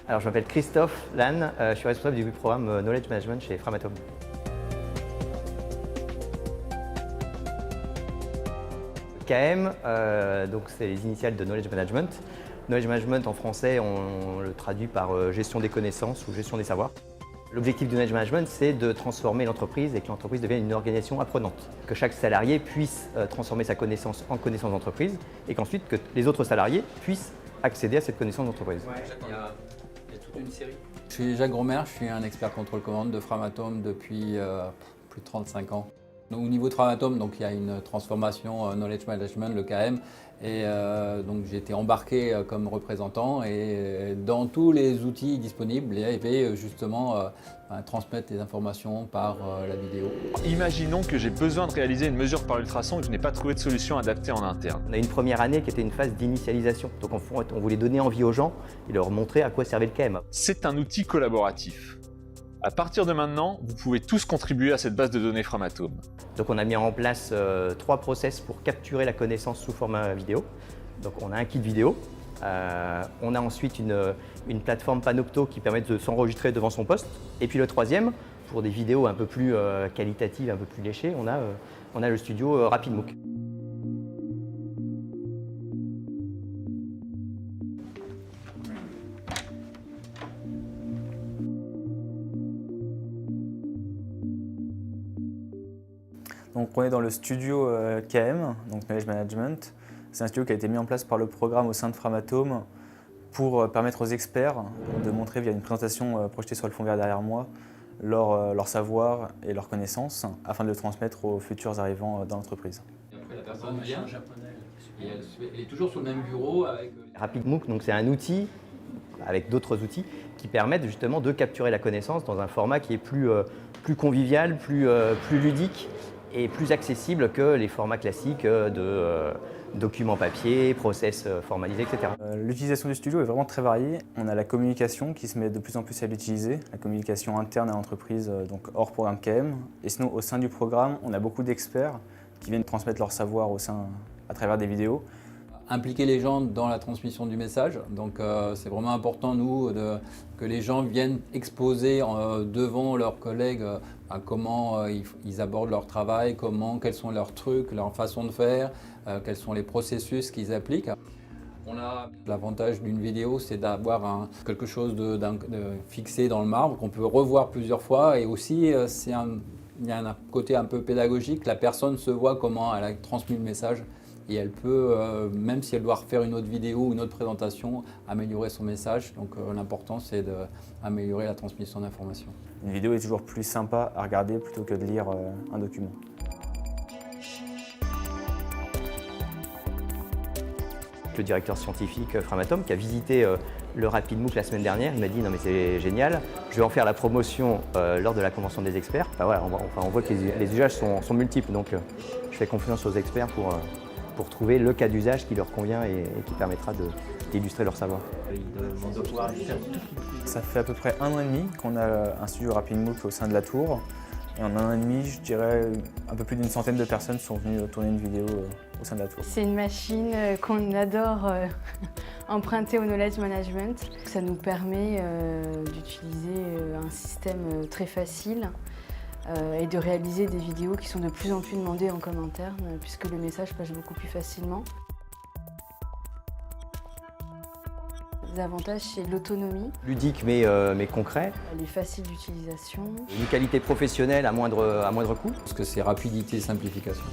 Alors, je m'appelle Christophe Lannes, je suis responsable du programme Knowledge Management chez Framatome. KM, donc c'est les initiales de Knowledge Management. Knowledge Management en français, on le traduit par gestion des connaissances ou gestion des savoirs. L'objectif du Knowledge Management, c'est de transformer l'entreprise et que l'entreprise devienne une organisation apprenante. Que chaque salarié puisse transformer sa connaissance en connaissance d'entreprise et qu'ensuite que les autres salariés puissent accéder à cette connaissance d'entreprise. Ouais, il y a toute une série. Je suis Jacques Gromer, je suis un expert contrôle-commande de Framatome depuis plus de 35 ans. Donc, au niveau de Framatome, donc, il y a une transformation Knowledge Management, le KM, et donc j'ai été embarqué comme représentant et dans tous les outils disponibles, il y avait justement transmettre des informations par la vidéo. Imaginons que j'ai besoin de réaliser une mesure par ultrason et que je n'ai pas trouvé de solution adaptée en interne. On a une première année qui était une phase d'initialisation. Donc on voulait donner envie aux gens et leur montrer à quoi servait le KM. C'est un outil collaboratif. À partir de maintenant, vous pouvez tous contribuer à cette base de données Framatome. Donc on a mis en place 3 process pour capturer la connaissance sous format vidéo. Donc on a un kit vidéo, on a ensuite une plateforme Panopto qui permet de s'enregistrer devant son poste. Et puis le troisième, pour des vidéos un peu plus qualitatives, un peu plus léchées, on a le studio RapidMOOC. Donc on est dans le studio KM, donc Knowledge Management. C'est un studio qui a été mis en place par le programme au sein de Framatome pour permettre aux experts de montrer via une présentation projetée sur le fond vert derrière moi leur savoir et leurs connaissances afin de le transmettre aux futurs arrivants dans l'entreprise. Après la personne vient et elle est toujours sur le même bureau avec... RapidMOOC, c'est un outil avec d'autres outils qui permettent justement de capturer la connaissance dans un format qui est plus convivial, plus ludique et plus accessible que les formats classiques de documents papier, process formalisés, etc. L'utilisation du studio est vraiment très variée. On a la communication qui se met de plus en plus à l'utiliser, la communication interne à l'entreprise, donc hors programme KM. Et sinon, au sein du programme, on a beaucoup d'experts qui viennent transmettre leur savoir à travers des vidéos. Impliquer les gens dans la transmission du message, donc c'est vraiment important nous que les gens viennent exposer devant leurs collègues comment ils abordent leur travail, quels sont leurs trucs, leur façon de faire, quels sont les processus qu'ils appliquent. L'avantage d'une vidéo, c'est d'avoir quelque chose de fixé dans le marbre qu'on peut revoir plusieurs fois et aussi il y a un côté un peu pédagogique, la personne se voit comment elle a transmis le message. Et elle peut, même si elle doit refaire une autre vidéo ou une autre présentation, améliorer son message. Donc l'important, c'est d'améliorer la transmission d'informations. Une vidéo est toujours plus sympa à regarder plutôt que de lire un document. Le directeur scientifique Framatome qui a visité le RapidMOOC la semaine dernière, il m'a dit « Non mais c'est génial, je vais en faire la promotion lors de la convention des experts ». Enfin, voilà, on voit que les usages sont multiples, donc je fais confiance aux experts pour trouver le cas d'usage qui leur convient et qui permettra d'illustrer leur savoir. Ça fait à peu près 1 an et demi qu'on a un studio RapidMOOC au sein de la tour. Et en 1 an et demi, je dirais un peu plus d'une centaine de personnes sont venues tourner une vidéo au sein de la tour. C'est une machine qu'on adore emprunter au Knowledge Management. Ça nous permet d'utiliser un système très facile et de réaliser des vidéos qui sont de plus en plus demandées en commentaire puisque le message passe beaucoup plus facilement. Les avantages, c'est l'autonomie. Ludique mais concret. Elle est facile d'utilisation. Une qualité professionnelle à moindre coût. Parce que c'est rapidité et simplification.